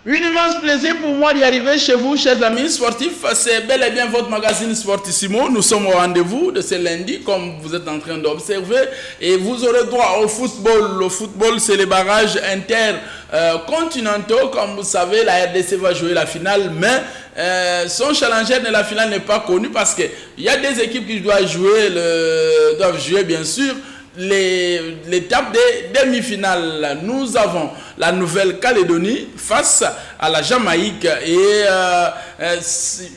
Un immense plaisir pour moi d'y arriver chez vous, chers amis sportifs. C'est bel et bien votre magazine Sportissimo. Nous sommes au rendez-vous de ce lundi, comme vous êtes en train d'observer. Et vous aurez droit au football. Le football, c'est les barrages intercontinentaux. Comme vous savez, la RDC va jouer la finale, mais son challenger de la finale n'est pas connu parce qu'il y a des équipes qui doivent jouer bien sûr l'étape des demi-finales. Nous avons la Nouvelle-Calédonie face à la Jamaïque et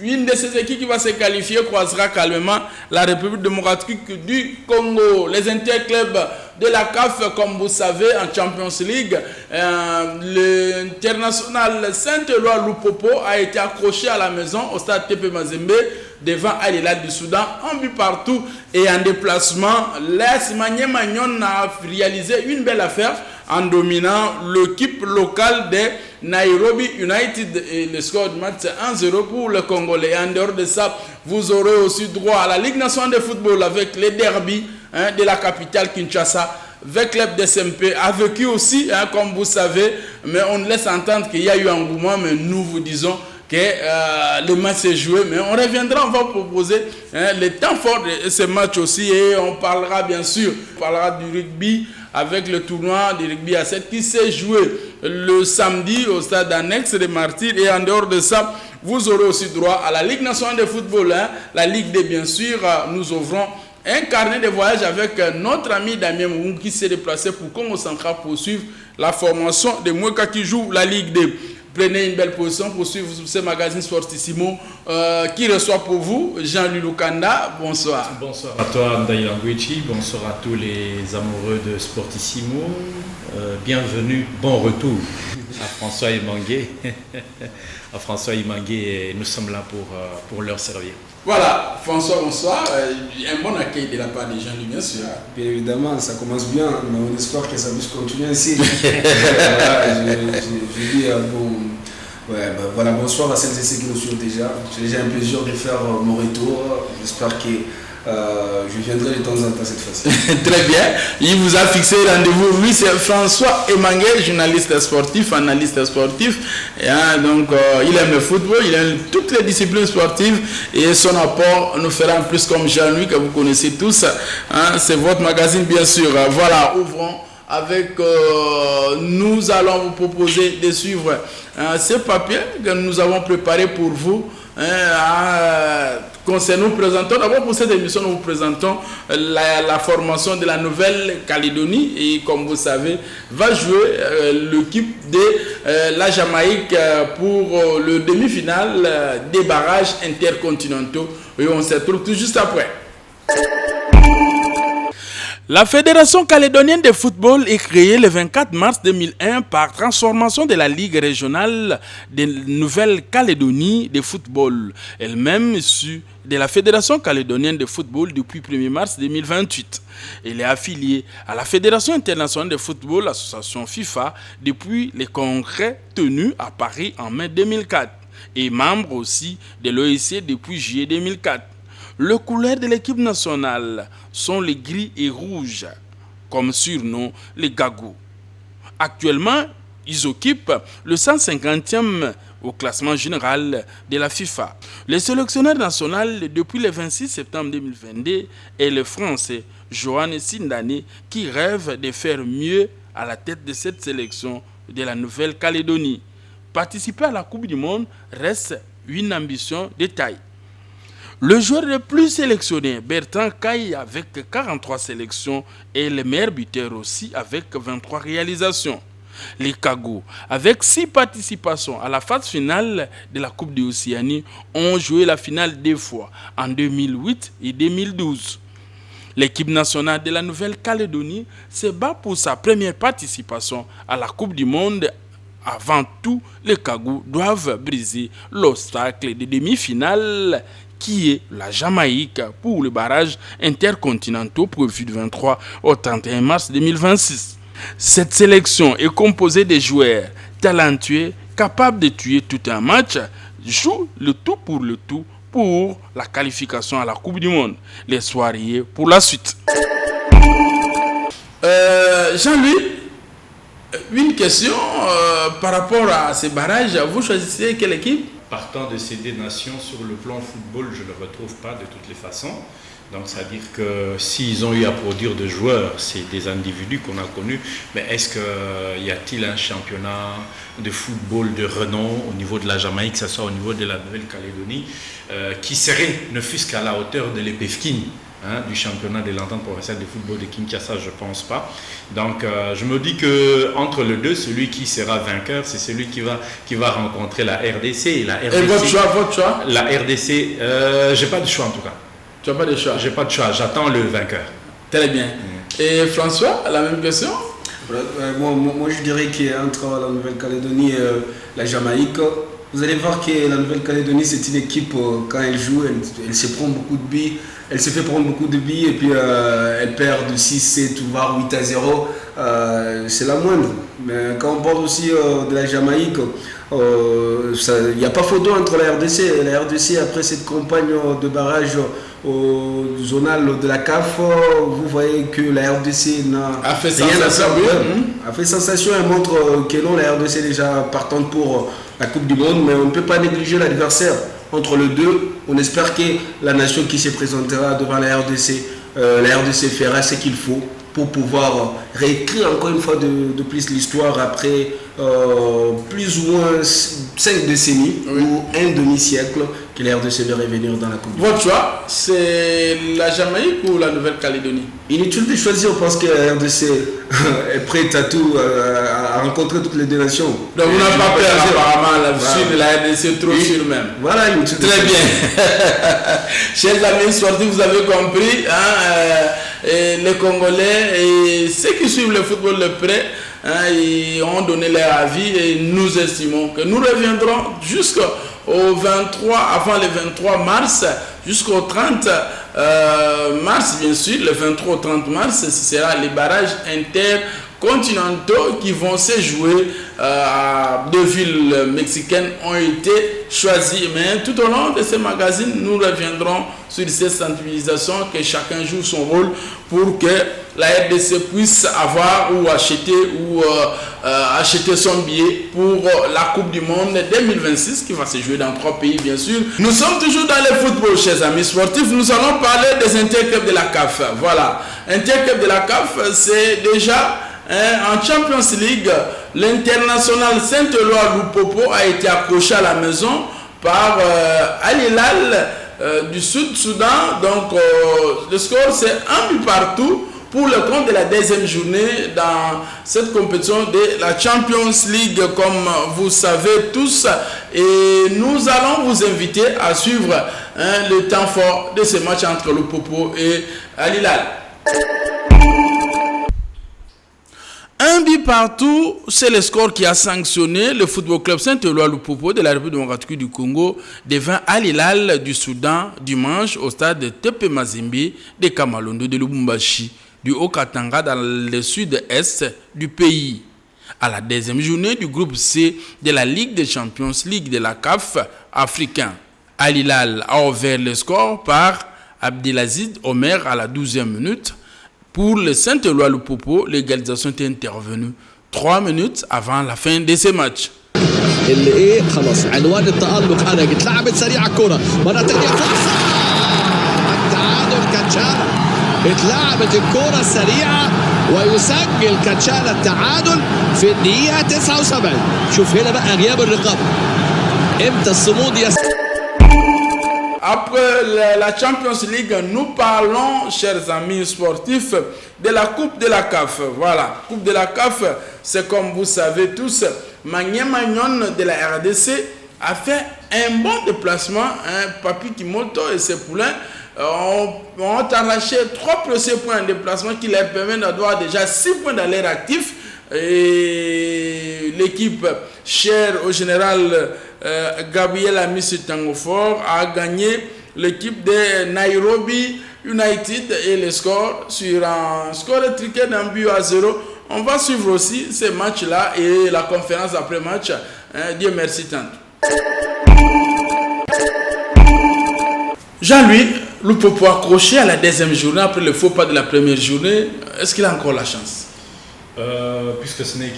une de ces équipes qui va se qualifier croisera calmement la République démocratique du Congo. Les interclubs de la CAF, comme vous savez, en Champions League, l'international Saint-Éloi Lupopo a été accroché à la maison au stade TP Mazembe devant Al Hilal du Soudan, un but partout et en déplacement. Les Maniema Nyon a réalisé une belle affaire en dominant l'équipe locale de Nairobi United et le score du match c'est 1-0 pour le Congolais. En dehors de ça, vous aurez aussi droit à la Ligue nationale de football avec les derbies de la capitale Kinshasa. Le club de SMP a vécu aussi, comme vous savez, mais on laisse entendre qu'il y a eu un engouement, mais nous vous disons que le match est joué, mais on reviendra, on va proposer les temps forts de ce match aussi et on parlera bien sûr, du rugby avec le tournoi du rugby à 7 qui s'est joué le samedi au stade annexe des Martyrs et en dehors de ça, vous aurez aussi droit à la Ligue nationale de football, la Ligue D bien sûr, nous ouvrons un carnet de voyage avec notre ami Damien Moum qui s'est déplacé pour Congo Central pour suivre la formation de Mweka qui joue la Ligue D. Prenez une belle position pour suivre ce magazine Sportissimo qui reçoit pour vous Jean-Louis Lukanda. Bonsoir. Bonsoir à toi, Ndaï Langouichi. Bonsoir à tous les amoureux de Sportissimo. Bienvenue, bon retour à François Imangué. À François Imangué, nous sommes là pour leur servir. Voilà, François, bonsoir. Un bon accueil de la part des Jean-Louis, bien sûr. Bien évidemment, ça commence bien, mais on espère que ça puisse continuer ainsi. Voilà, je dis voilà, bonsoir à celles et ceux qui nous suivent déjà. J'ai déjà un plaisir de faire mon retour. J'espère que je viendrai de temps en temps cette fois-ci. Très bien. Il vous a fixé rendez-vous. Lui, c'est François Emangué, journaliste sportif, analyste sportif. Et, donc, il aime le football, il aime toutes les disciplines sportives. Et son apport nous fera en plus comme Jean-Louis, que vous connaissez tous. C'est votre magazine, bien sûr. Voilà, ouvrons avec. Nous allons vous proposer de suivre ce papier que nous avons préparé pour vous. Nous présentons d'abord pour cette émission, nous vous présentons la formation de la Nouvelle-Calédonie et comme vous savez, va jouer l'équipe de la Jamaïque pour le demi-finale des barrages intercontinentaux et on se retrouve tout juste après. La Fédération calédonienne de football est créée le 24 mars 2001 par transformation de la Ligue régionale de Nouvelle-Calédonie de football, elle-même issue de la Fédération calédonienne de football depuis 1er mars 2028. Elle est affiliée à la Fédération internationale de football, l'association FIFA, depuis les congrès tenus à Paris en mai 2004 et membre aussi de l'OIC depuis juillet 2004. Les couleurs de l'équipe nationale sont les gris et rouges, comme surnom les Gagous. Actuellement, ils occupent le 150e au classement général de la FIFA. Le sélectionneur national depuis le 26 septembre 2022 est le Français Johan Sindani qui rêve de faire mieux à la tête de cette sélection de la Nouvelle-Calédonie. Participer à la Coupe du Monde reste une ambition de taille. Le joueur le plus sélectionné, Bertrand Caille, avec 43 sélections, est le meilleur buteur aussi avec 23 réalisations. Les Cagos, avec 6 participations à la phase finale de la Coupe d'Océanie, ont joué la finale 2 fois, en 2008 et 2012. L'équipe nationale de la Nouvelle-Calédonie se bat pour sa première participation à la Coupe du Monde. Avant tout, les Cagos doivent briser l'obstacle des demi-finales qui est la Jamaïque pour le barrage intercontinentaux prévu du 23 au 31 mars 2026. Cette sélection est composée de joueurs talentueux capables de tuer tout un match, jouent le tout pour la qualification à la Coupe du Monde. Les soirées pour la suite. Jean-Louis, Une question par rapport à ces barrages, vous choisissez quelle équipe? Partant de ces deux nations, sur le plan football, je ne le retrouve pas de toutes les façons. Donc, ça veut dire que s'ils ont eu à produire de joueurs, c'est des individus qu'on a connus. Mais est-ce qu'il y a-t-il un championnat de football de renom au niveau de la Jamaïque, que ce soit au niveau de la Nouvelle-Calédonie, qui serait, ne fût-ce qu'à la hauteur de l'EPFKIN, du championnat de l'entente provinciale de football de Kinshasa, je ne pense pas. Donc, je me dis qu'entre les deux, celui qui sera vainqueur, c'est celui qui va rencontrer la RDC. Et votre choix? La RDC, je n'ai pas de choix en tout cas. Tu n'as pas de choix? J'ai pas de choix, j'attends le vainqueur. Très bien. Et François, la même question? Moi, je dirais qu'entre la Nouvelle-Calédonie et la Jamaïque, vous allez voir que la Nouvelle-Calédonie, c'est une équipe, quand elle joue, elle se prend beaucoup de billes. Elle se fait prendre beaucoup de billes et puis elle perd de 6-7 voire 8-0. C'est la moindre. Mais quand on parle aussi de la Jamaïque, il n'y a pas photo entre la RDC. La RDC, après cette campagne de barrage au zonal de la CAF, vous voyez que la RDC a fait rien à sensation. faire. A fait sensation. Elle montre que non, la RDC est déjà partante pour la Coupe du Monde, mais on ne peut pas négliger l'adversaire. Entre les deux, on espère que la nation qui se présentera devant la RDC fera ce qu'il faut pour pouvoir réécrire encore une fois de plus l'histoire après plus ou moins 5 décennies ou un demi-siècle que la RDC va revenir dans la Coupe. Votre choix, c'est la Jamaïque ou la Nouvelle-Calédonie? Inutile de choisir parce que la RDC est prête à tout, à rencontrer toutes les deux nations. Donc vous n'avez pas peur apparemment là-dessus de la RDC trop sûr même. Voilà, très bien. Chers amis sportifs, vous avez compris, les Congolais et ceux qui suivent le football de près, ils ont donné leur avis et nous estimons que nous reviendrons jusqu'au 23, avant le 23 mars, jusqu'au 30 mars, bien sûr, le 23 au 30 mars, ce sera les barrages intercontinentaux qui vont se jouer à 2 villes mexicaines ont été choisies. Mais tout au long de ce magazine, nous reviendrons sur cette sensibilisation, que chacun joue son rôle pour que la RDC puisse avoir ou acheter son billet pour la Coupe du Monde 2026 qui va se jouer dans 3 pays, bien sûr. Nous sommes toujours dans le football, chers amis sportifs. Nous allons parler des interclubs de la CAF. Voilà, interclubs de la CAF, c'est déjà en Champions League. L'international Saint-Éloi Lupopo a été accroché à la maison par Al Hilal du Sud-Soudan. Donc le score c'est 1 but partout pour le compte de la 2e journée dans cette compétition de la Champions League, comme vous savez tous. Et nous allons vous inviter à suivre le temps fort de ce match entre Lupopo et Al Hilal. 1 but partout, c'est le score qui a sanctionné le football club Saint-Éloi Lupopo de la République démocratique du Congo devant Al Hilal du Soudan dimanche au stade de Tepe Mazembe de Kamalondo de Lubumbashi du Haut-Katanga dans le sud-est du pays. À la 2e journée du groupe C de la Ligue des Champions League de la CAF africain. Al Hilal a ouvert le score par Abdelaziz Omer à la 12e minute. Pour le Saint-Éloi Lupopo, l'égalisation était intervenue 3 minutes avant la fin de ce match. اللي ايه خلاص عنوان التألق خرجت لعبت سريعه الكره مره ثانيه فرصه التعادل كاتشالا اتلعبت الكره السريعه ويسجل كاتشالا التعادل في الدقيقه 79. شوف هنا بقى غياب الرقابه امتى الصمود Après la Champions League, nous parlons, chers amis sportifs, de la Coupe de la CAF. Voilà, Coupe de la CAF, c'est comme vous savez tous, Magnon de la RDC a fait un bon déplacement. Papi Kimoto et ses poulains ont arraché 3 précieux points de déplacement qui leur permettent d'avoir déjà 6 points dans l'air actif. Et l'équipe chère au général Gabriel Amici Tangofor a gagné l'équipe de Nairobi United et le score sur un score étriqué d'un but à 0. On va suivre aussi ces matchs-là et la conférence après match. Dieu merci tant. Jean-Louis, Lupopo accroché à la 2e journée après le faux pas de la première journée. Est-ce qu'il a encore la chance? Puisque ce n'est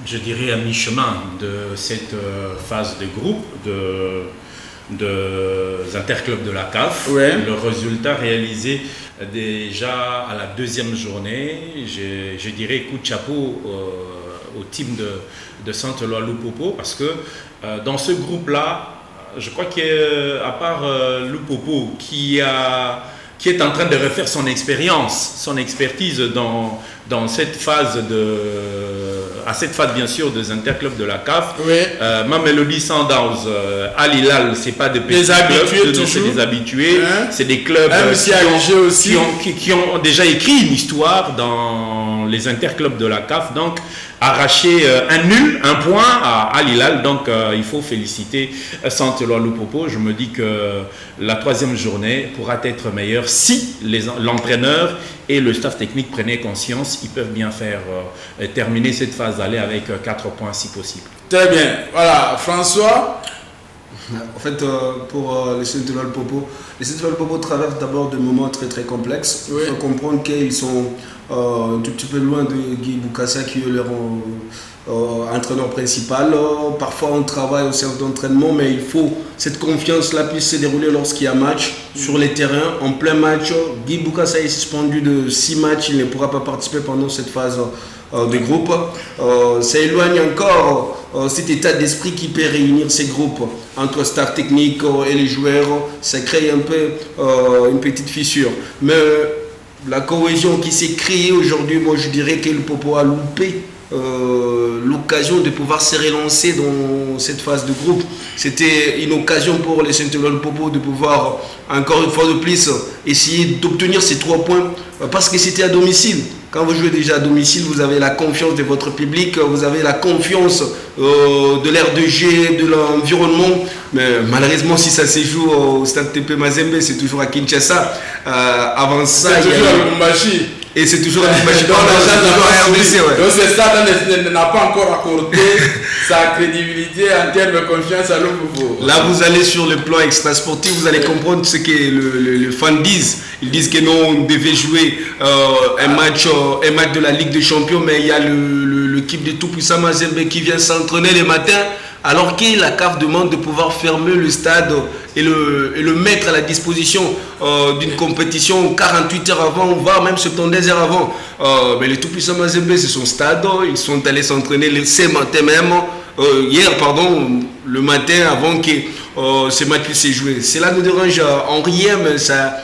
je dirais, à mi-chemin de cette phase de groupe des interclubs de la CAF. Ouais. Le résultat réalisé déjà à la deuxième journée, je dirais coup de chapeau au team de Saint-Éloi Lupopo, parce que dans ce groupe-là, je crois qu'à part Lupopo qui est en train de refaire son expérience, son expertise dans cette phase à cette phase bien sûr des interclubs de la CAF. Oui. Mamelodi Sundowns, Al Hilal, c'est pas des petits clubs, c'est des habitués, hein? C'est des clubs qui ont déjà écrit une histoire dans les interclubs de la CAF, donc arraché un point à Al Hilal, donc il faut féliciter Saint-Éloi Lupopo. Je me dis que la troisième journée pourra être meilleure si l'entraîneur et le staff technique prenaient conscience. Ils peuvent bien faire terminer cette phase d'aller avec 4 points si possible. Très bien. Voilà, François. En fait, pour les Saint-Éloi Lupopo, les Saint-Éloi Lupopo traversent d'abord des moments très très complexes. Oui. Il faut comprendre qu'ils sont un tout petit peu loin de Guy Boukassa qui est leur entraîneur principal. Parfois on travaille au service d'entraînement, mais il faut cette confiance-là puisse se dérouler lorsqu'il y a match sur les terrains. En plein match, Guy Boukassa est suspendu de 6 matchs, il ne pourra pas participer pendant cette phase de groupe. Ça éloigne encore cet état d'esprit qui peut réunir ces groupes entre staff technique et les joueurs. Ça crée un peu une petite fissure. Mais la cohésion qui s'est créée aujourd'hui, moi je dirais que le Popo a loupé l'occasion de pouvoir se relancer dans cette phase de groupe. C'était une occasion pour les Saint-Éloi Lupopo de pouvoir encore une fois de plus essayer d'obtenir ces 3 points parce que c'était à domicile. Quand vous jouez déjà à domicile, vous avez la confiance de votre public, vous avez la confiance de l'air de jeu, de l'environnement. Mais malheureusement, si ça se joue au stade TP Mazembe, c'est toujours à Kinshasa. Avant ça, c'est toujours à Lubumbashi. Et c'est toujours à Lubumbashi. Donc ce stade n'a pas encore accordé sa crédibilité en termes de confiance à Lupopo. Là, vous allez sur le plan extra-sportif, vous allez comprendre ce que les fans disent. Ils disent que non, on devait jouer un match de la Ligue des Champions, mais il y a l'équipe de tout-puissant Mazembe qui vient s'entraîner le matin, alors que la CAF demande de pouvoir fermer le stade et le mettre à la disposition d'une compétition 48 heures avant, voire même 72 heures avant. Mais les tout-puissants Mazembe, c'est son stade, ils sont allés s'entraîner ce matin même, le matin avant que ce match puisse se jouer. Cela nous dérange en rien, mais ça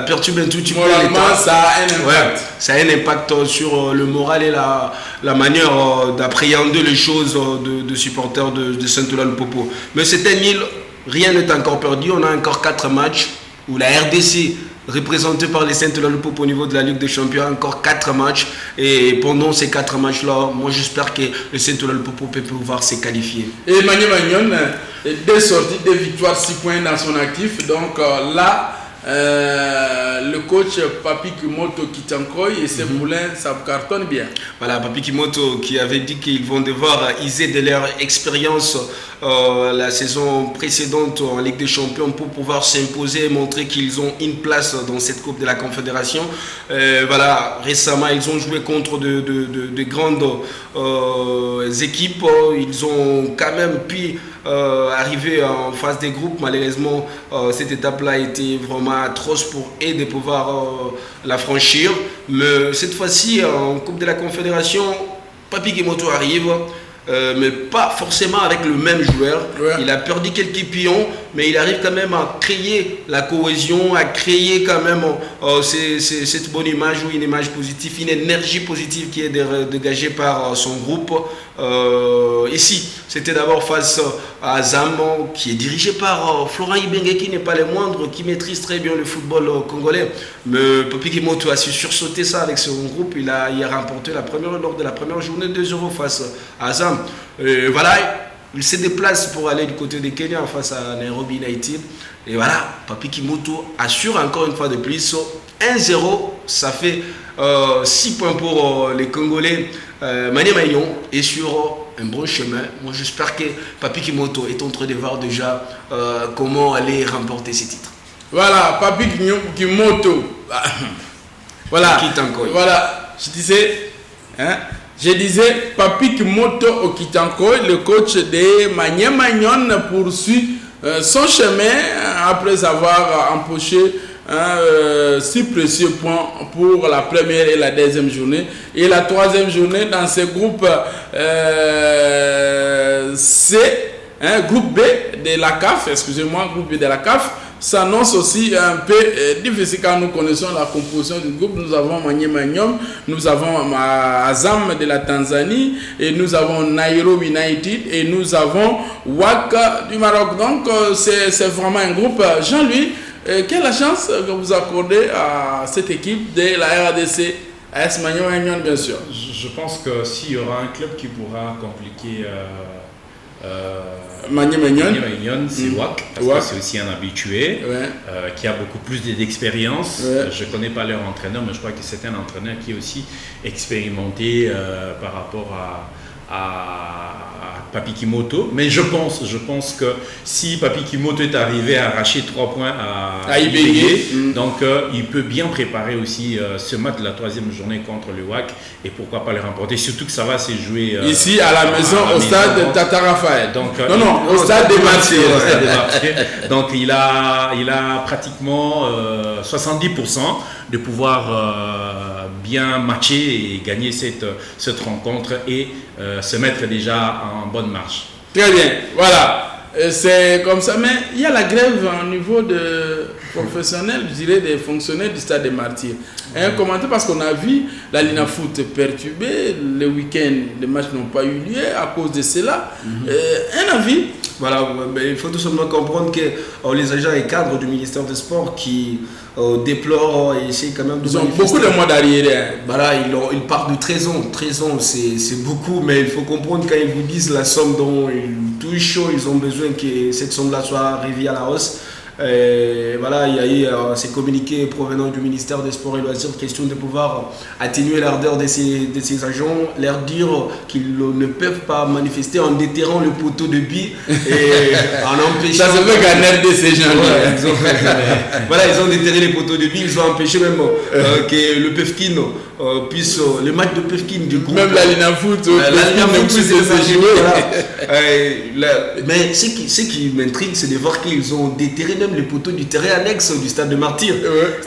perturbe un tout petit peu l'état. Ça a un impact. Ouais, ça a un impact sur le moral et la manière d'appréhender les choses de supporters de Saint-Éloi Lupopo. Mais c'est un île, rien n'est encore perdu. On a encore 4 matchs où la RDC, représentée par les Saint-Éloi Lupopo au niveau de la Ligue des Champions, encore 4 matchs. Et pendant ces 4 matchs-là, moi j'espère que le Saint-Éloi Lupopo peut pouvoir se qualifier. Et Mani Magnon, 2 sorties, 2 victoires, 6 points dans son actif. Donc là, le coach Papi Kimoto Kitankoy et ses poulains, ça cartonne bien. Voilà, Papi Kimoto qui avait dit qu'ils vont devoir user de leur expérience la saison précédente en Ligue des Champions pour pouvoir s'imposer et montrer qu'ils ont une place dans cette Coupe de la Confédération. Voilà, récemment ils ont joué contre de grandes équipes. Ils ont quand même pu arriver en phase des groupes. Malheureusement, cette étape-là a été vraiment atroce pour eux de pouvoir la franchir. Mais cette fois-ci, en Coupe de la Confédération, Papi Kimoto arrive. Mais pas forcément avec le même joueur. Ouais. Il a perdu quelques pions, mais il arrive quand même à créer la cohésion, à créer quand même cette bonne image ou une image positive, une énergie positive qui est dégagée par son groupe. Ici, c'était d'abord face à Azam, qui est dirigé par Florent Ibenge, qui n'est pas le moindre, qui maîtrise très bien le football congolais. Mais Papi Kimoto a su sursauter ça avec son groupe. Il a remporté lors de la première journée 2-0 face à Azam. Voilà, il se déplace pour aller du côté de Kenya face à Nairobi United. Et voilà, Papi Kimoto assure encore une fois de plus 1-0. Ça fait 6 points pour les Congolais. Mané Magnon est sur un bon chemin. Moi, j'espère que Papi Kimoto est en train de voir déjà comment aller remporter ces titres. Voilà, Papi Kimoto. Voilà. Kitankoy. Voilà. Je disais, Papi Kimoto Okitankoy, le coach de Maniema Union, poursuit son chemin après avoir empoché 6 précieux points pour la première et la deuxième journée. Et la troisième journée dans ce groupe C, groupe B de la CAF, groupe B de la CAF, s'annonce aussi un peu difficile car nous connaissons la composition du groupe. Nous avons Maniema Union, nous avons Azam de la Tanzanie, et nous avons Nairobi United, et nous avons Waka du Maroc. Donc c'est vraiment un groupe. Jean-Louis, quelle est la chance que vous accordez à cette équipe de la RADC, AS Maniema Union bien sûr? Je pense que s'il y aura un club qui pourra compliquer Maniema Union, c'est WAC, parce que c'est aussi un habitué qui a beaucoup plus d'expérience. Je ne connais pas leur entraîneur, mais je crois que c'est un entraîneur qui est aussi expérimenté par rapport à Papi Kimoto. Mais je pense que si Papi Kimoto est arrivé à arracher 3 points à IBG, donc il peut bien préparer aussi ce match de la troisième journée contre le WAC, et pourquoi pas le remporter, surtout que ça va se jouer ici à la maison, au stade de Tata Raphaël. Donc, au stade des Martyrs. Donc il a pratiquement 70% de pouvoir bien matcher et gagner cette rencontre et se mettre déjà en bonne marche. Très bien, voilà. C'est comme ça, mais il y a la grève au niveau de professionnels, je dirais des fonctionnaires du stade des Martyrs. Un commentaire, parce qu'on a vu la Lina Foot perturbée, le week-end, les matchs n'ont pas eu lieu à cause de cela. Un avis? Voilà, mais il faut tout simplement comprendre que les agents et cadres du ministère des Sports qui déplorent et essaient quand même de... Ils ont beaucoup de mois d'arrière. Voilà, ils partent de 13 ans. 13 ans, c'est beaucoup, mais il faut comprendre quand ils vous disent la somme dont ils touchent, ils ont besoin que cette somme-là soit revue à la hausse. Voilà, il y a eu ces communiqués provenant du ministère des Sports et Loisirs, question de pouvoir atténuer l'ardeur de ces agents, leur dire qu'ils ne peuvent pas manifester en déterrant le poteau de billes et en empêchant... Ça se fait qu'un de ces gens-là. Voilà, ils ont déterré les poteaux de billes, ils ont empêché même que le Pefkin puisse... le match de Pefkin du groupe... Même la Lina Foot, puisse se jouer. Mais ce qui m'intrigue, c'est de voir qu'ils ont déterré même les poteaux du terrain annexe du stade de Martyrs.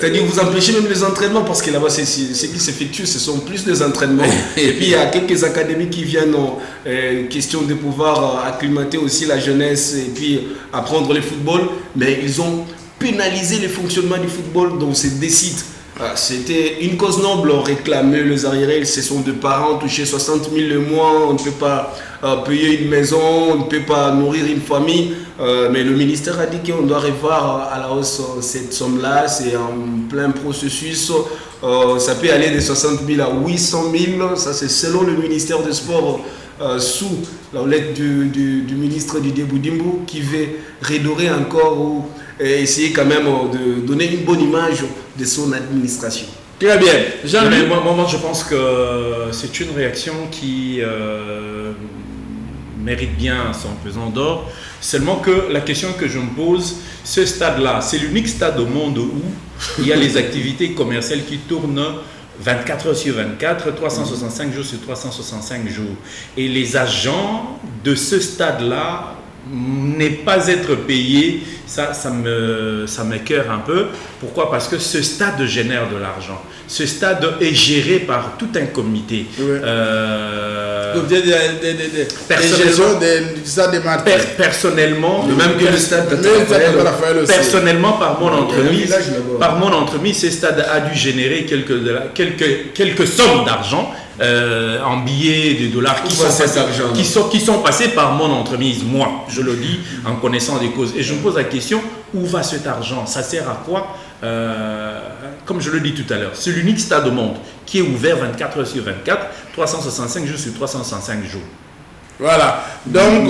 C'est-à-dire vous empêchez même les entraînements, parce que là-bas, ce qui s'effectue, ce sont plus des entraînements. Et puis il y a quelques académies qui viennent question de pouvoir acclimater aussi la jeunesse et puis apprendre le football. Mais ils ont pénalisé le fonctionnement du football, donc c'est des sites. C'était une cause noble, réclamer les arriérés, ce sont des parents touchés 60 000 le mois, on ne peut pas payer une maison, on ne peut pas nourrir une famille, mais le ministère a dit qu'on doit revoir à la hausse cette somme-là, c'est en plein processus, ça peut aller de 60 000 à 800 000, ça c'est selon le ministère des Sports, sous la houlette du ministre Didier Boudimbo, qui veut redorer encore ou essayer quand même de donner une bonne image de son administration. Très bien. Moi, je pense que c'est une réaction qui mérite bien son pesant d'or. Seulement que la question que je me pose, ce stade-là, c'est l'unique stade au monde où il y a les activités commerciales qui tournent 24 heures sur 24, 365 jours sur 365 jours. Et les agents de ce stade-là n'est pas être payé, ça m'écoeure un peu. Pourquoi? Parce que ce stade génère de l'argent. Ce stade est géré par tout un comité. Personnellement, le même que le stade personnellement, par mon entremise, ce stade a dû générer quelques sommes d'argent. En billets de dollars qui sont passés par mon entreprise, moi je le dis en connaissant des causes, et je me pose la question, où va cet argent, ça sert à quoi? Comme je le dis tout à l'heure, c'est l'unique stade au monde qui est ouvert 24 heures sur 24, 365 jours sur 365 jours. Voilà, donc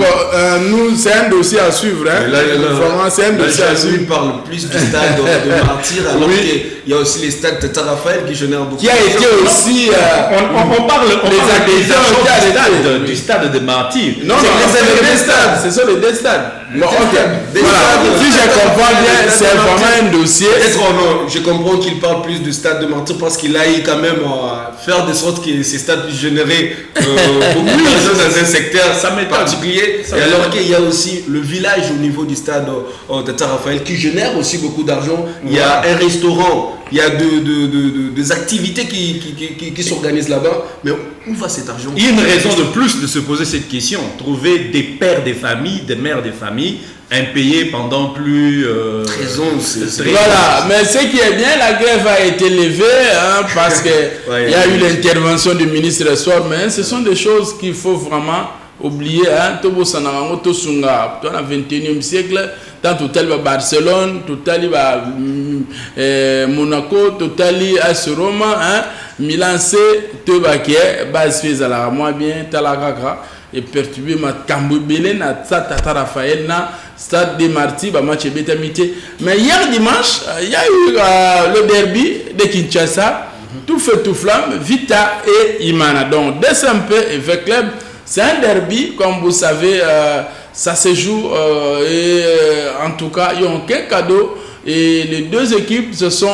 nous, c'est un dossier à suivre. Vraiment, c'est un dossier à suivre. On parle plus du stade de Martyrs, alors qu'il y a aussi les stades de Tata Raphaël qui génèrent beaucoup. Qui a été aussi. On parle des agents du stade de Martyrs. Non, c'est les deux stades. Ce sont les deux stades. Bon, ok. Voilà. Si je comprends bien, c'est vraiment un dossier. Non, je comprends qu'il parle plus du stade de Martyrs parce qu'il a eu quand même faire de sorte que ces stades puissent générer beaucoup d'argent dans un secteur particulier. Et alors qu'il y a aussi le village au niveau du stade de Saint-Raphaël qui génère aussi beaucoup d'argent. Il y a un restaurant, il y a des activités qui s'organisent là-bas. Mais où va cet argent? Il y a une raison de plus de se poser cette question. Trouver des pères de famille, des mères de famille, impayés pendant plus... Voilà, mais ce qui est bien, la grève a été levée parce qu'il y a eu l'intervention du ministre le soir, mais ce sont des choses qu'il faut vraiment oublier. Tobo Sanango, Tosunga, dans le 21e siècle, dans Total Barcelone, Total Monaco, Total AS Roma, Milan C, Tobaké, base fait à la moins bien, Talagaka. Et perturbé ma Camboubélé na Tata Raphaël na Stade des Martyrs ba match bétamité. Mais hier dimanche il y a eu le derby de Kinshasa, tout feu tout flamme, Vita et Imana. Donc SMP et V-Club, c'est un derby comme vous savez, ça se joue et en tout cas ils ont qu'un cadeau et les deux équipes se sont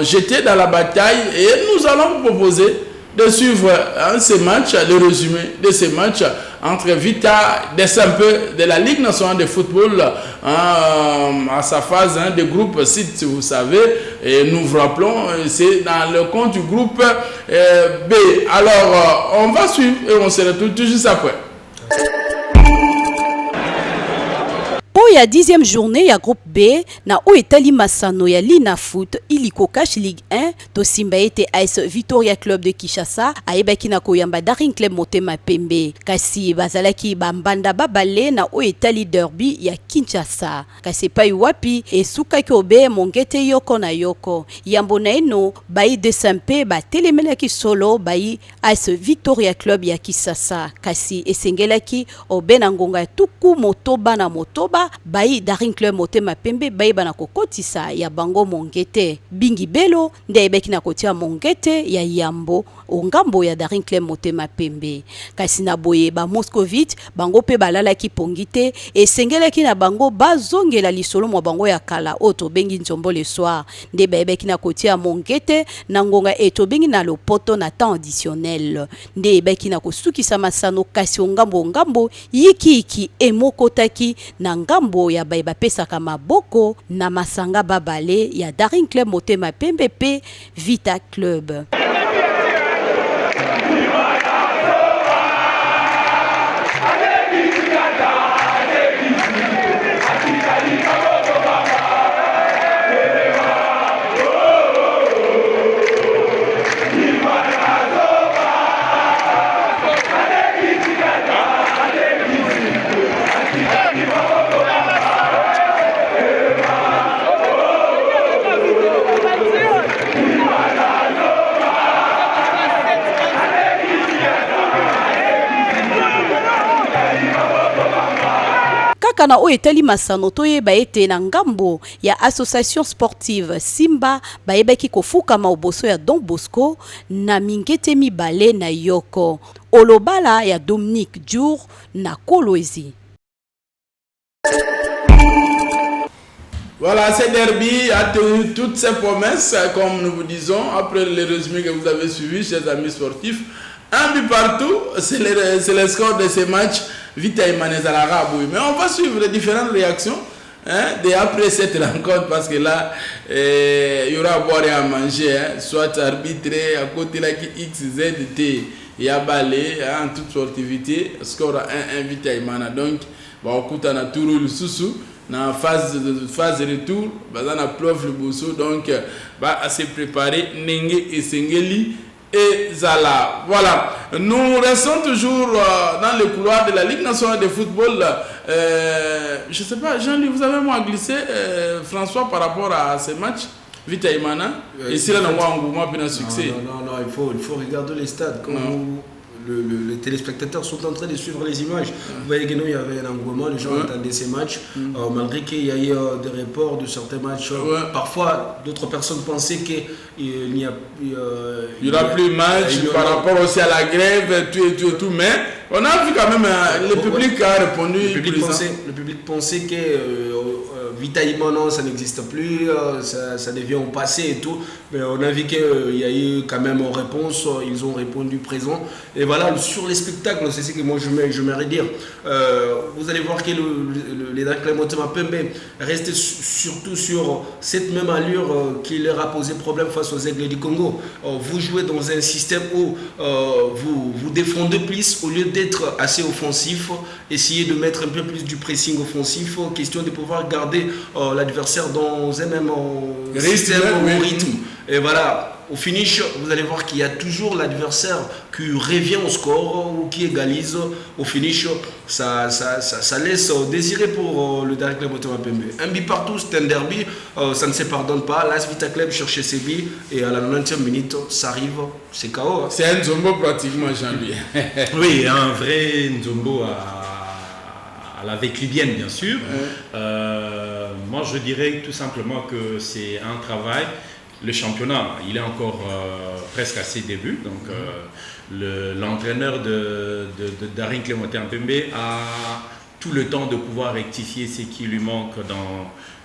jetées dans la bataille et nous allons vous proposer de suivre ces matchs, le résumé de ces matchs entre Vita, SMP de la Ligue nationale de football à sa phase de groupe site, si vous savez, et nous vous rappelons, c'est dans le compte du groupe B. Alors, on va suivre et on se retrouve tout juste après. Il y a 10e journée, il y a groupe B, na où Etali Massano, il y a Lina Foot, Iliko Cash Ligue 1, to Simba ete AS Victoria Club de Kinshasa, Aebaki na Koyamba Daring Club Motema Pembe, kasi bazalaki bambanda babale na où Etali Derby, il y a Kinshasa, kasi pa wapi, et Suka Kyobe, Mongete Yoko na Yoko, Yambo na eno, bayi de Sampe, ba telemelaki solo, bayi AS Victoria Club ya Kinshasa, kasi esengelaki, obenangonga tuku motoba na motoba, bayi Daring Club Motema Pembe bayi bana kokotisa ya bango Mongete Bingi Belo nde ebeki na kotia Mongete ya Yambo ongambo ya Daring Club Motema Pembe kasi na boye ba Moscovite bango pe balala ki pongite esengelaki na bango bazongela lisolo mo bango ya kala oto bengi nzombo le soir nde ebeki na kotia Mongete na ngonga eto bengi na lopoto na temps additionnel nde ebeki na kosukisa masano kasi ongambo yiki emokotaki na ngambo ya baiba pesa kama boko na masanga babale ya Daring Club Motema Pembe pe Vita Club. Kana o etali masano toye ba ete na ngambo ya association sportive Simba ba ebeki kofuka maoboso ya Don Bosco na mingete mibale na Yoko olobala ya Dominique Djour na Kolwezi. Voilà, ce derby a tenu toutes ses promesses, comme nous vous disons, après le résumé que vous avez suivi, chers amis sportifs. Un but partout, c'est le score de ces matchs. Vita Imanez à l'Arabe. Mais on va suivre les différentes réactions après cette rencontre parce que là, il y aura à boire et à manger, soit arbitré à côté là qui XZT, il y a balé en toute sportivité, score 1-1 Vita Imana. Donc, on écoute à Tourou le Soussou. Dans la phase de retour, on a preuve le Bosso, donc à se préparer, Nengue et Sengeli et Zala. Voilà, nous restons toujours dans le couloir de la Ligue nationale de football. Je ne sais pas, Jean-Louis, vous avez moi glissé, François, par rapport à ces matchs Vita Imana, et si là, on a un engouement et un succès. Non, il faut regarder les stades. Les téléspectateurs sont en train de suivre les images. Vous voyez que nous, il y avait un engouement, les gens attendaient ces matchs. Malgré qu'il y a eu des reports de certains matchs, parfois d'autres personnes pensaient que il n'y aura plus match par rapport aussi à la grève, tout, mais on a vu quand même le public a répondu. Le public pensait que Vitaïman, non, ça n'existe plus, ça devient au passé et tout. Mais on a vu qu'il y a eu quand même une réponse, ils ont répondu présent. Et voilà, sur les spectacles, c'est ce que moi je m'aimerais dire. Vous allez voir que les Daklem Motema Pembe restent surtout sur cette même allure qui leur a posé problème face aux Aigles du Congo. Vous jouez dans un système où vous défendez plus au lieu d'être assez offensif, essayez de mettre un peu plus du pressing offensif, question de pouvoir garder l'adversaire dans un même système ou rythme. Et voilà, au finish, vous allez voir qu'il y a toujours l'adversaire qui revient au score ou qui égalise. Au finish, ça laisse désirer pour le Daring Club Motema Pembe. Un but partout, c'est un derby, ça ne se pardonne pas. L'As Vita Club cherchait ses buts et à la 90e minute, ça arrive, c'est KO. C'est un Nzombo pratiquement, Jean-Louis. Oui, un vrai Nzombo à la véclubienne, bien sûr. Moi, je dirais tout simplement que c'est un travail. Le championnat, il est encore presque à ses débuts. Donc, l'entraîneur de Daring Club Motema Pembe a tout le temps de pouvoir rectifier ce qui lui manque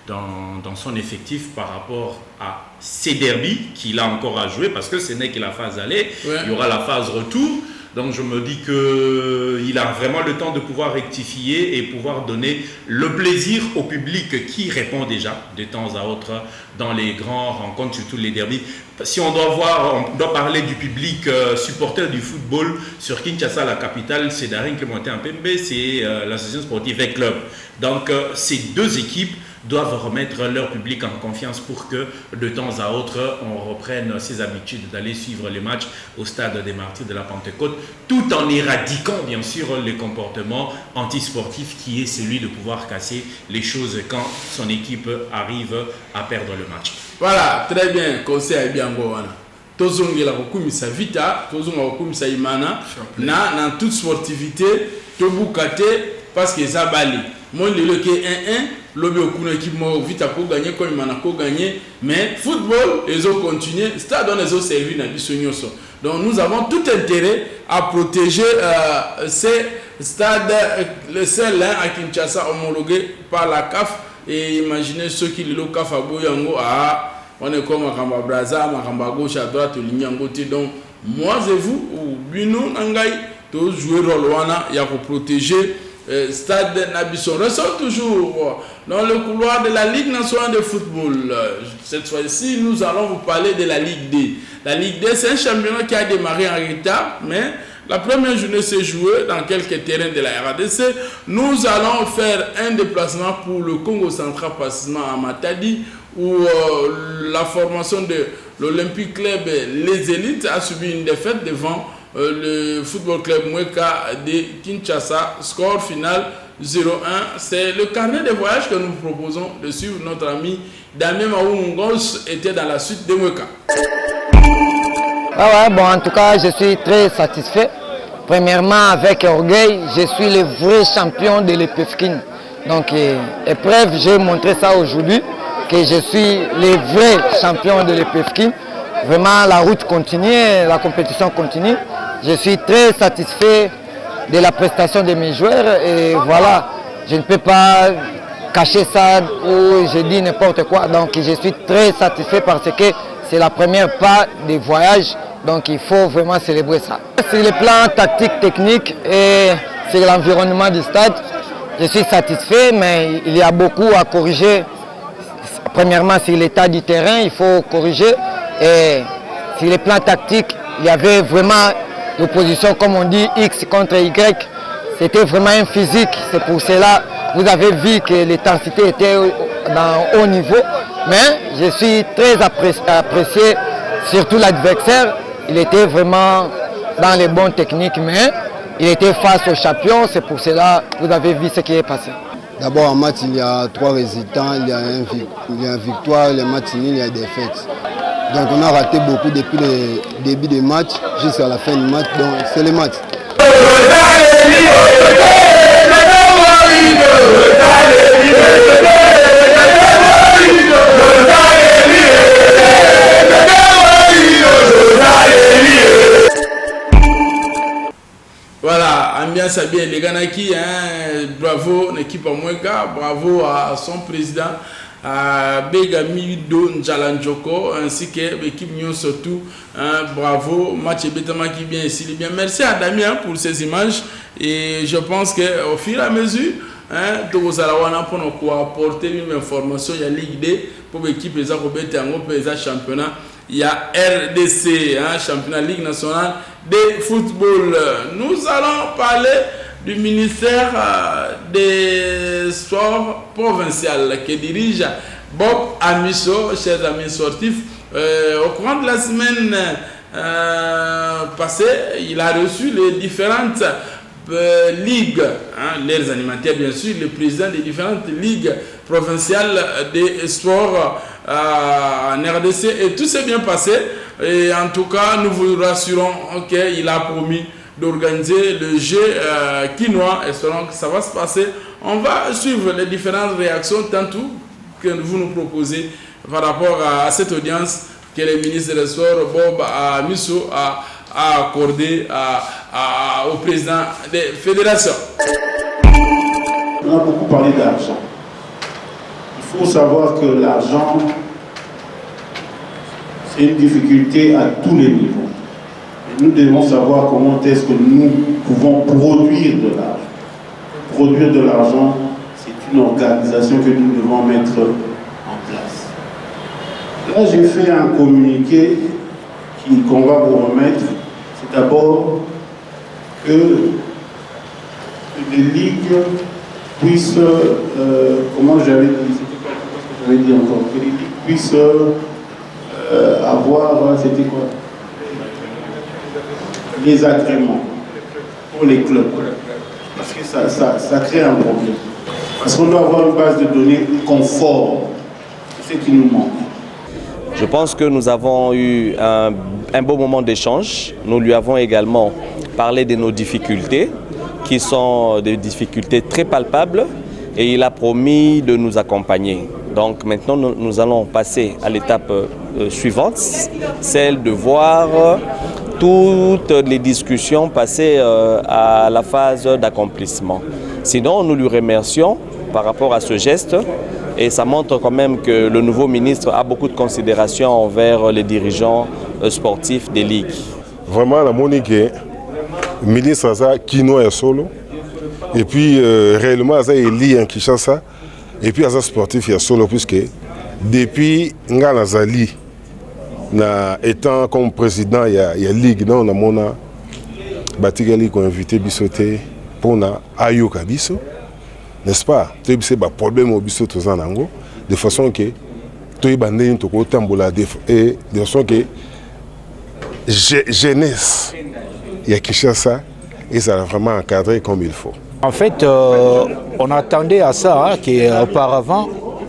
dans son effectif par rapport à ces derbys qu'il a encore à jouer, parce que ce n'est que la phase aller, il y aura la phase retour. Donc je me dis qu'il a vraiment le temps de pouvoir rectifier et pouvoir donner le plaisir au public qui répond déjà de temps à autre dans les grands rencontres, surtout les derbys. Si on doit parler du public supporter du football sur Kinshasa, la capitale, c'est Daring Club Motema Pembe, c'est l'association sportive et club. Donc ces deux équipes doivent remettre leur public en confiance pour que de temps à autre on reprenne ses habitudes d'aller suivre les matchs au stade des Martyrs de la Pentecôte, tout en éradiquant bien sûr le comportement antisportif qui est celui de pouvoir casser les choses quand son équipe arrive à perdre le match. Voilà, très bien, conseil bien bon. Tozongela kokumisa vita, tozonga kokumisa imana na toute sportivité, tobukate parce que ça bali. Mon le que 1-1 l'obé aucune équipe vite pour gagner comme il m'a gagné, mais football ils ont continué, stade on les a servi dans l'issonioso. Donc nous avons tout intérêt à protéger ces stades, le seul à Kinshasa homologué par la CAF. Et imaginez ceux qui le CAF à Boyango, on est comme Makamba Braza, Makamba gauche à droite, Lignan côté. Donc moi et vous, ou Bino Nangai, tous jouer rôle wana, il y a pour protéger Stade Nabisson. Ressort toujours dans le couloir de la Ligue nationale de football. Cette fois-ci, nous allons vous parler de la Ligue D. La Ligue D, c'est un championnat qui a démarré en retard, mais la première journée s'est jouée dans quelques terrains de la RDC. Nous allons faire un déplacement pour le Congo central, précisément à Matadi, où la formation de l'Olympique Club, les élites, a subi une défaite devant le Football Club Mweka de Kinshasa. Score final 0-1. C'est le carnet de voyage que nous proposons de suivre. Notre ami Damien Maoungos était dans la suite de Mweka. En tout cas, je suis très satisfait. Premièrement, avec orgueil, je suis le vrai champion de l'EPFKIN. Donc, épreuve, j'ai montré ça aujourd'hui, que je suis le vrai champion de l'EPFKIN. Vraiment, la route continue, la compétition continue. Je suis très satisfait de la prestation de mes joueurs et voilà, je ne peux pas cacher ça ou je dis n'importe quoi. Donc, je suis très satisfait parce que c'est la première part des voyages, donc il faut vraiment célébrer ça. Sur le plan tactique, technique et sur l'environnement du stade, je suis satisfait, mais il y a beaucoup à corriger. Premièrement, sur l'état du terrain, il faut corriger. Et sur le plan tactique, il y avait vraiment l'opposition, comme on dit, X contre Y. C'était vraiment un physique. C'est pour cela que vous avez vu que l'intensité était dans haut niveau. Mais je suis très apprécié, surtout l'adversaire. Il était vraiment dans les bonnes techniques, mais il était face au champion. C'est pour cela que vous avez vu ce qui est passé. D'abord en match, il y a 3 résultats. Il y a une victoire, le match nul, il y a des défaites. Donc on a raté beaucoup depuis le début du match jusqu'à la fin du match. Donc c'est le match. Voilà, ambiance bien les Ganaki, hein, bravo l'équipe Amweka, bravo à son président Begami Don Jalanjoko, ainsi que l'équipe Nyon surtout, hein, bravo, match Betama qui bien ici, bien. Merci à Damien pour ces images et je pense qu'au fur et à mesure, hein, tout vous allez pour nous apporter une information, il y a Ligue D pour l'équipe les Akobete en les championnat, il y a RDC, hein, championnat Ligue nationale de football. Nous allons parler du ministère des sports provincial que dirige Bob Amiso, chers amis sportifs. Au courant de la semaine passée, il a reçu les différentes ligues, hein, les animateurs bien sûr, le président des différentes ligues provinciales des sports en RDC et tout s'est bien passé. Et en tout cas, nous vous rassurons qu'il a promis d'organiser le jeu quinois. Espérons que ça va se passer. On va suivre les différentes réactions tantôt que vous nous proposez par rapport à cette audience que le ministre des Sports, Bob Amiso, a accordé au président des fédérations. On a beaucoup parlé d'argent. Il faut savoir que l'argent, c'est une difficulté à tous les niveaux. Et nous devons savoir comment est-ce que nous pouvons produire de l'argent. Produire de l'argent, c'est une organisation que nous devons mettre en place. Là, j'ai fait un communiqué qu'on va vous remettre. C'est d'abord que les ligues puissent, comment j'avais dit, j'avais dit encore, que les ligues puissent avoir, c'était quoi, les agréments pour les clubs. Parce que ça crée un problème. Parce qu'on doit avoir une base de données conforme. C'est ce qui nous manque. Je pense que nous avons eu un beau moment d'échange. Nous lui avons également parlé de nos difficultés, qui sont des difficultés très palpables, et il a promis de nous accompagner. Donc maintenant, nous allons passer à l'étape suivante, celle de voir toutes les discussions passer à la phase d'accomplissement. Sinon, nous lui remercions par rapport à ce geste. Et ça montre quand même que le nouveau ministre a beaucoup de considération envers les dirigeants sportifs des ligues. Vraiment, la Monique, le ministre a quinoa et solo. Et puis, réellement, il est lié en Kinshasa. Et puis, il sportif et solo, puisque depuis Ngala Zali, étant comme président, il y a ligue, on a Batigali qui a invité Bissoté pour Ayoka Bisso. N'est-ce pas? C'est un problème au biseau de façon que tout est bandé et de façon que jeunesse il y a quelque chose ça et ça a vraiment encadré comme il faut. En fait, on attendait à ça, hein, qu'auparavant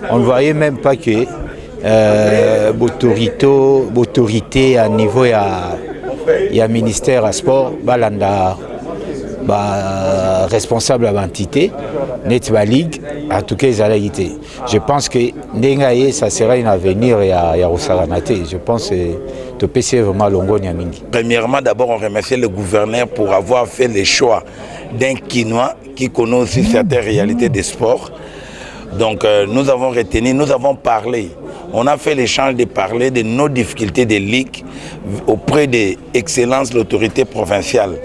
on ne voyait même pas que l'autorité à niveau il y a ministère à sport balanda. Responsable de l'entité, Netba Ligue, en tout cas, je pense que Nengaye, ça sera un avenir à Rosaranate. Je pense que le PC est vraiment longo Niamingi. Premièrement, d'abord, on remercie le gouverneur pour avoir fait le choix d'un Quinois qui connaît aussi certaines réalités des sports. Donc, nous avons retenu, nous avons parlé. On a fait l'échange de parler de nos difficultés de ligue auprès de l'excellence de l'autorité provinciale.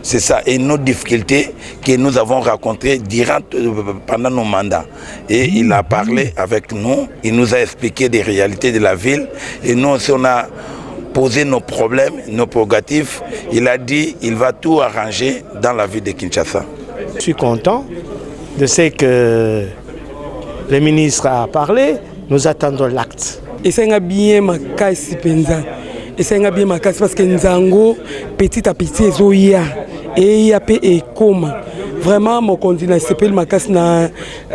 C'est ça, et nos difficultés que nous avons rencontrées pendant nos mandats. Et il a parlé avec nous, il nous a expliqué des réalités de la ville. Et nous aussi, on a posé nos problèmes, nos prérogatives. Il a dit qu'il va tout arranger dans la ville de Kinshasa. Je suis content de ce que le ministre a parlé. Nous attendons l'acte. Et c'est bien ma caisse penza. Et c'est bien ma caisse parce que Nzango, petit à petit, Zoya. Et il y a et comme vraiment mon continent s'appelle ma casse na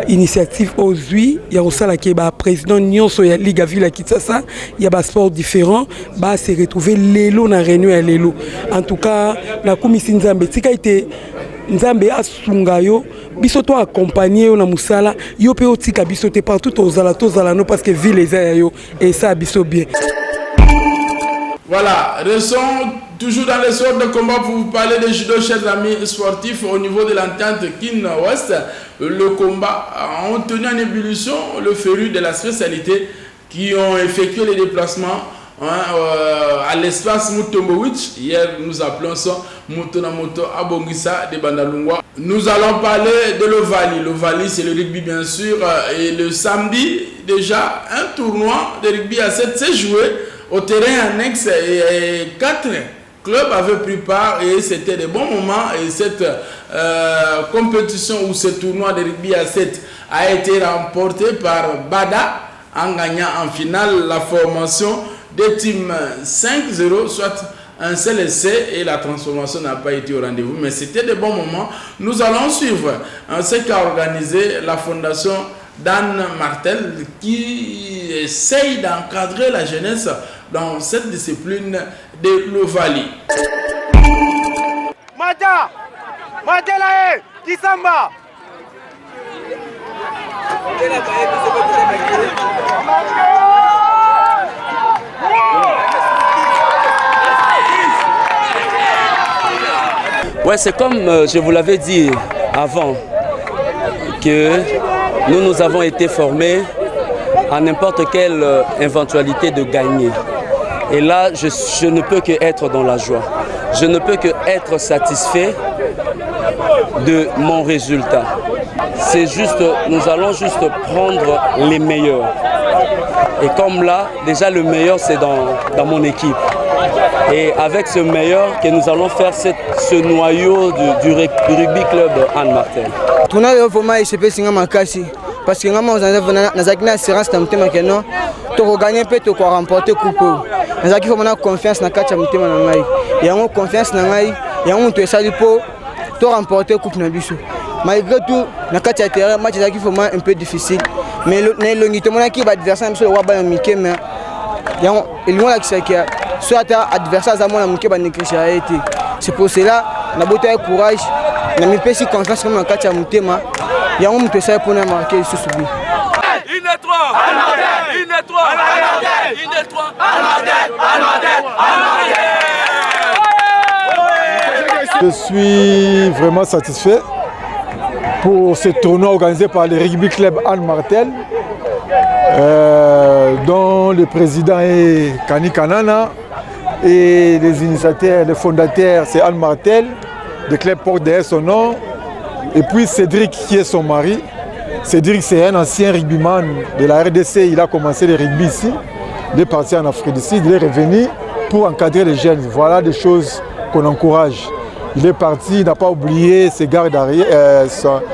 initiative aujourd'hui il y a aussi la président nyonso ya ligue ville Kinshasa il y a des sports différents bah se retrouver lelo na réunion à lelo en tout cas na komisi nzambe tika été nzambe asunga yo biso to accompagner na musala yo pe otika biso te partout aux alentours parce que ville les yo et ça biso bien. Voilà, restons Toujours dans les sortes de combat, pour vous parler de judo, chers amis sportifs, au niveau de l'entente Kin-Ouest, le combat a tenu en ébullition le féru de la spécialité qui ont effectué les déplacements à l'espace Mutombowitch. Hier, nous appelons ça Mutonamoto Abongisa de Bandalungwa. Nous allons parler de l'Ovali. L'Ovali, c'est le rugby, bien sûr. Et le samedi, déjà, un tournoi de rugby à 7 s'est joué au terrain annexe et 4 clubs avaient pris part et c'était des bons moments. Et cette compétition ou ce tournoi de rugby à 7 a été remporté par Bada en gagnant en finale la formation des teams 5-0, soit un seul essai, et la transformation n'a pas été au rendez-vous. Mais c'était de bons moments. Nous allons suivre ce qu'a organisé la fondation d'Anne Martel qui essaye d'encadrer la jeunesse dans cette discipline de l'Ovali. Mata Matelae Kisamba. Ouais, c'est comme je vous l'avais dit avant, que nous avons été formés à n'importe quelle éventualité de gagner. Et là, je ne peux que être dans la joie. Je ne peux que être satisfait de mon résultat. C'est juste, nous allons juste prendre les meilleurs. Et comme là, déjà le meilleur c'est dans mon équipe. Et avec ce meilleur que nous allons faire ce noyau du rugby club Anne Martel. Tournoi de vraiment ICP singa makasi parce que ngama nazaki na assurance na mutema que non to gagner peut to remporter coupe. Nazaki vraiment confiance na kati ya mutema na ngai. Yango confiance na ngai, yango to esali po to remporter coupe na biso. Malgré tout, na kati ya terrain match nazaki vraiment un peu difficile. Mais na longité mon équipe adversaire biso wa ba mike mais yango elimo la kisaka soit adversaire za mona mike ba nekrisha été. C'est pour cela na bota courage. Na mi pesi confiance comme na kati ya mutema yango mutu esali pona marquer ce subi. Je suis vraiment satisfait pour ce tournoi organisé par le rugby club Anne Martel, dont le président est Kani Kanana et les initiateurs, les fondateurs, c'est Anne Martel. Le club porte derrière son nom. Et puis Cédric qui est son mari. Cédric c'est un ancien rugbyman de la RDC. Il a commencé le rugby ici. Il est parti en Afrique du Sud. Il est revenu pour encadrer les jeunes. Voilà des choses qu'on encourage. Il est parti, il n'a pas oublié ses gardes arrière,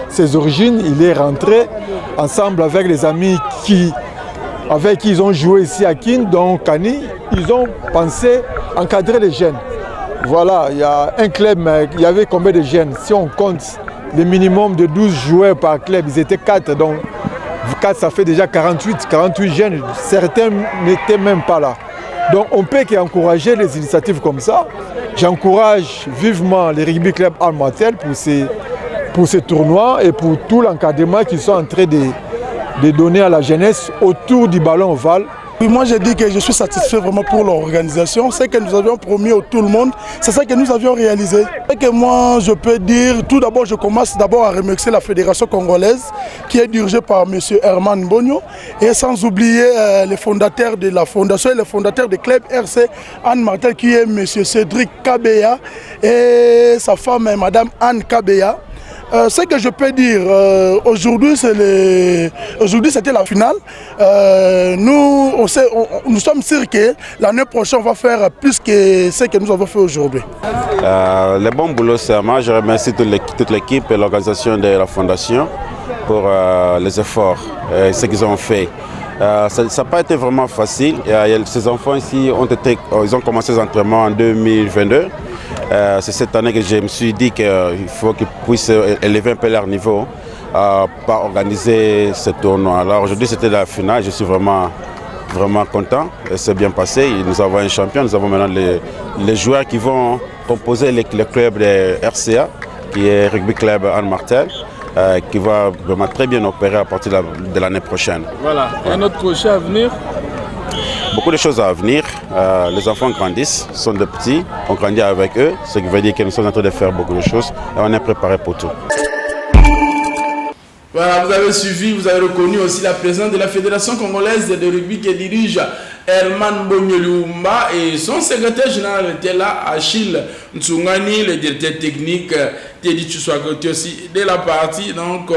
ses origines. Il est rentré ensemble avec les amis avec qui ils ont joué ici à Kin, donc Kani. Ils ont pensé encadrer les jeunes. Voilà, il y a un club, mais il y avait combien de jeunes? Si on compte le minimum de 12 joueurs par club, ils étaient 4, donc 4 ça fait déjà 48 jeunes. Certains n'étaient même pas là. Donc on peut qu'encourager les initiatives comme ça. J'encourage vivement les rugby clubs Anne Martel pour ce tournoi et pour tout l'encadrement qu'ils sont en train de donner à la jeunesse autour du ballon ovale. Oui, moi j'ai dit que je suis satisfait vraiment pour l'organisation. C'est que nous avions promis à tout le monde, c'est ça que nous avions réalisé. Et que moi je peux dire, tout d'abord je commence d'abord à remercier la Fédération congolaise qui est dirigée par M. Herman Bonio et sans oublier les fondateurs de la fondation et les fondateurs du club RC Anne Martel qui est M. Cédric Kabeya et sa femme Mme Anne Kabeya. Ce que je peux dire, aujourd'hui c'était la finale. Nous sommes sûrs que l'année prochaine on va faire plus que ce que nous avons fait aujourd'hui. Le bon boulot, c'est moi. Je remercie toute l'équipe et l'organisation de la fondation pour les efforts et ce qu'ils ont fait. Ça n'a pas été vraiment facile. Ces enfants ici ils ont commencé les entraînements en 2022. C'est cette année que je me suis dit qu'il faut qu'ils puissent élever un peu leur niveau pour organiser ce tournoi. Alors aujourd'hui c'était la finale, je suis vraiment content. C'est bien passé, nous avons un champion, nous avons maintenant les joueurs qui vont composer le club de RCA, qui est Rugby Club Anne Martel, qui va vraiment très bien opérer à partir de l'année prochaine. Voilà, et notre projet à venir? beaucoup de choses à venir. Les enfants grandissent, sont de petits, on grandit avec eux, ce qui veut dire que nous sommes en train de faire beaucoup de choses et on est préparé pour tout. Voilà, vous avez suivi, vous avez reconnu aussi la présence de la Fédération congolaise de rugby qui dirige Herman Bonyolumba et son secrétaire général était là, Achille Ntsungani, le directeur technique Teddy Tchoussouakote aussi de la partie donc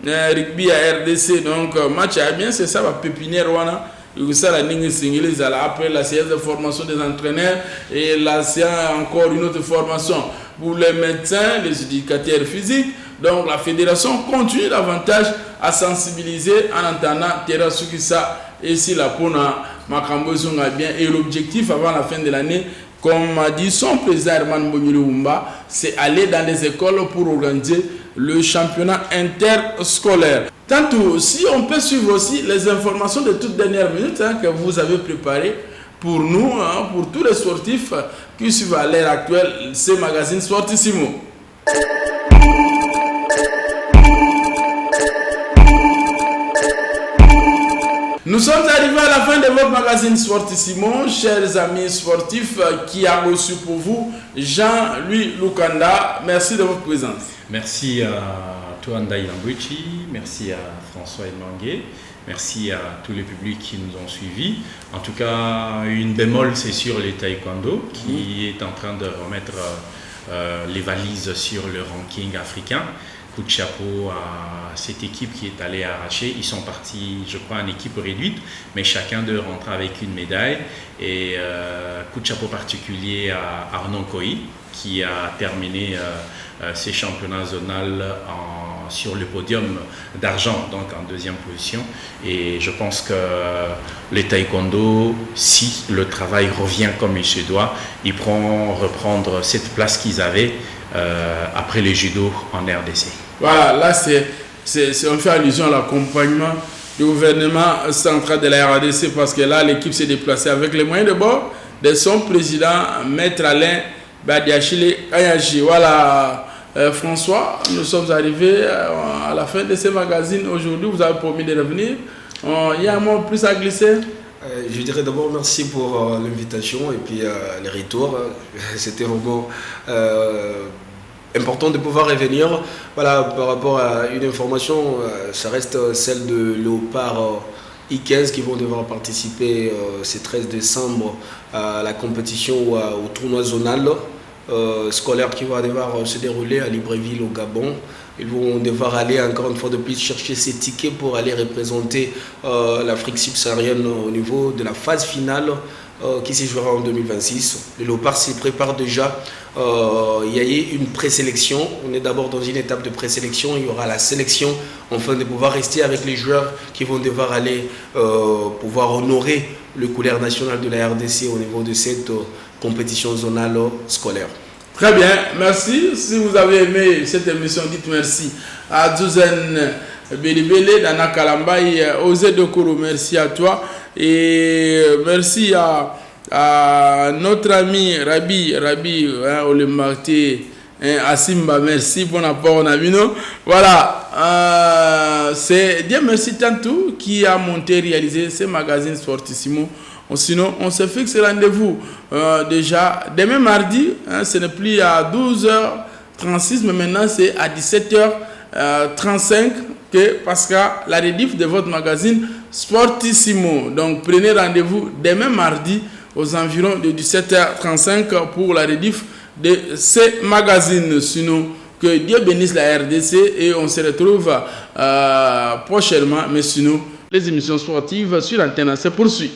rugby à RDC. Donc match à bien, c'est ça, la pépinière wana. Ça, la ligne singles, après la séance de formation des entraîneurs et la séance encore une autre formation pour les médecins, les éducateurs physiques. Donc la fédération continue davantage à sensibiliser en entendant Terra Sukisa et si la Pona Makambo Zonga bien. Et l'objectif avant la fin de l'année, comme a dit son président Herman Bonyolumba, c'est aller dans les écoles pour organiser le championnat interscolaire. Tantôt, si on peut suivre aussi les informations de toute dernière minute que vous avez préparées pour nous, pour tous les sportifs qui suivent à l'heure actuelle ce magazine Sportissimo. Nous sommes arrivés à la fin de votre magazine Sportissimo, chers amis sportifs, qui a reçu pour vous Jean-Louis Lukanda. Merci de votre présence. Merci à toi, Ndaï Lambouchi, merci à François Emangué, merci à tous les publics qui nous ont suivis. En tout cas, une bémol, c'est sur les taekwondo qui est en train de remettre les valises sur le ranking africain. Coup de chapeau à cette équipe qui est allée arracher. Ils sont partis, je crois, en équipe réduite, mais chacun d'eux rentre avec une médaille. Et coup de chapeau particulier à Arnaud Koï, qui a terminé ses championnats zonal sur le podium d'argent, donc en deuxième position. Et je pense que les taekwondo, si le travail revient comme il se doit, ils pourront reprendre cette place qu'ils avaient après les judo en RDC. Voilà, là on fait allusion à l'accompagnement du gouvernement central de la RDC parce que là l'équipe s'est déplacée avec les moyens de bord de son président, Maître Alain Badiachile Ayaji. Voilà, François, nous sommes arrivés à la fin de ce magazine. Aujourd'hui, vous avez promis de revenir. Il y a un mot plus à glisser? Je dirais d'abord merci pour l'invitation et puis les retours. C'était vraiment important de pouvoir revenir. Voilà, par rapport à une information, ça reste celle de Léopard I15 qui vont devoir participer ce 13 décembre à la compétition au tournoi zonal scolaire qui va devoir se dérouler à Libreville au Gabon. Ils vont devoir aller encore une fois de plus chercher ces tickets pour aller représenter l'Afrique subsaharienne au niveau de la phase finale qui se jouera en 2026. Le Léopard s'y prépare déjà. Il y a eu une présélection. On est d'abord dans une étape de présélection. Il y aura la sélection afin de pouvoir rester avec les joueurs qui vont devoir aller pouvoir honorer le couleur national de la RDC au niveau de cette compétition zonale scolaire. Très bien, merci. Si vous avez aimé cette émission, dites merci à Douzen Belibele, Dana Kalambaï, Ozé Dokoro, merci à toi. Et merci à notre ami Rabi Olemarté, Asimba, merci pour l'apport en Amino. Voilà, c'est Dieu merci Tantou qui a monté, réalisé ce magazine Sportissimo. Sinon, on se fixe rendez-vous déjà demain mardi, ce n'est plus à 12h36, mais maintenant c'est à 17h35 que passera la rediff de votre magazine Sportissimo. Donc prenez rendez-vous demain mardi aux environs de 17h35 pour la rediff de ces magazines. Sinon, que Dieu bénisse la RDC et on se retrouve prochainement. Mais sinon, les émissions sportives sur l'antenne se poursuivent.